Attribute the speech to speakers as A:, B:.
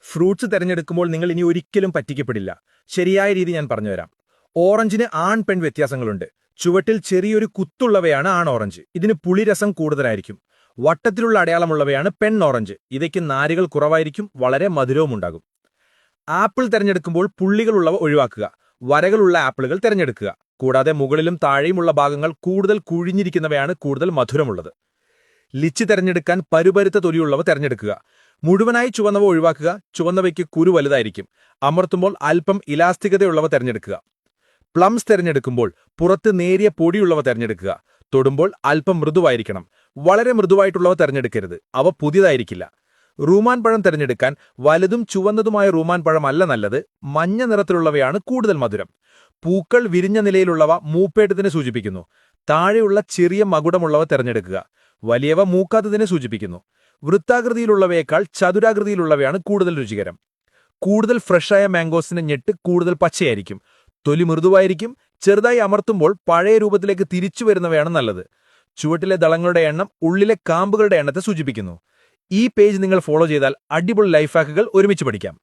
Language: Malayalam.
A: ഫ്രൂട്ട്സ് തിരഞ്ഞെടുക്കുമ്പോൾ നിങ്ങൾ ഇനി ഒരിക്കലും പറ്റിക്കപ്പെടില്ല. ശരിയായ രീതി ഞാൻ പറഞ്ഞുതരാം. ഓറഞ്ചിന് ആൺ പെൺ വ്യത്യാസങ്ങളുണ്ട്. ചുവട്ടിൽ ചെറിയൊരു കുത്തുള്ളവയാണ് ആൺ ഓറഞ്ച്. ഇതിന് പുളിരസം കൂടുതലായിരിക്കും. വട്ടത്തിലുള്ള അടയാളമുള്ളവയാണ് പെൺ ഓറഞ്ച്. ഇവയ്ക്ക് നാരുകൾ കുറവായിരിക്കും, വളരെ മധുരവുമുണ്ടാകും. ആപ്പിൾ തിരഞ്ഞെടുക്കുമ്പോൾ പുള്ളികളുള്ളവ ഒഴിവാക്കുക. വരകളുള്ള ആപ്പിളുകൾ തിരഞ്ഞെടുക്കുക. കൂടാതെ മുകളിലും താഴെയുമുള്ള ഭാഗങ്ങൾ കൂടുതൽ കുഴിഞ്ഞിരിക്കുന്നവയാണ് കൂടുതൽ മധുരമുള്ളത്. ലിച്ചി തിരഞ്ഞെടുക്കാൻ പരുപരുത്ത തൊലിയുള്ളവ തിരഞ്ഞെടുക്കുക. മുഴുവനായി ചുവന്നവ ഒഴിവാക്കുക. ചുവന്നവയ്ക്ക് കുരു വലുതായിരിക്കും. അമർത്തുമ്പോൾ അല്പം ഇലാസ്തികതയുള്ളവ തിരഞ്ഞെടുക്കുക. പ്ലംസ് തിരഞ്ഞെടുക്കുമ്പോൾ പുറത്ത് നേരിയ പൊടിയുള്ളവ തിരഞ്ഞെടുക്കുക. തൊടുമ്പോൾ അല്പം മൃദുവായിരിക്കണം. വളരെ മൃദുവായിട്ടുള്ളവ തിരഞ്ഞെടുക്കരുത്, അവ പുതിയതായിരിക്കില്ല. റൂമാൻ പഴം തിരഞ്ഞെടുക്കാൻ വലുതും ചുവന്നതുമായ റൂമാൻ പഴമല്ല നല്ലത്. മഞ്ഞ നിറത്തിലുള്ളവയാണ് കൂടുതൽ മധുരം. പൂക്കൾ വിരിഞ്ഞ നിലയിലുള്ളവ മൂപ്പേട്ടതിനെ സൂചിപ്പിക്കുന്നു. താഴെയുള്ള ചെറിയ മകുടമുള്ളവ തിരഞ്ഞെടുക്കുക. വലിയവ മൂക്കാത്തതിനെ സൂചിപ്പിക്കുന്നു. വൃത്താകൃതിയിലുള്ളവയേക്കാൾ ചതുരാകൃതിയിലുള്ളവയാണ് കൂടുതൽ രുചികരം. കൂടുതൽ ഫ്രഷായ മാംഗോസിന്റെ ഞെട്ട് കൂടുതൽ പച്ചയായിരിക്കും. തൊലി മൃദുവായിരിക്കും. ചെറുതായി അമർത്തുമ്പോൾ പഴയ രൂപത്തിലേക്ക് തിരിച്ചു വരുന്നവയാണ് നല്ലത്. ചുവട്ടിലെ ദളങ്ങളുടെ എണ്ണം ഉള്ളിലെ കാമ്പുകളുടെ എണ്ണത്തെ സൂചിപ്പിക്കുന്നു. ഈ പേജ് നിങ്ങൾ ഫോളോ ചെയ്താൽ അടിപൊളി ലൈഫ് ഹാക്കുകൾ ഒരുമിച്ച് പഠിക്കാം.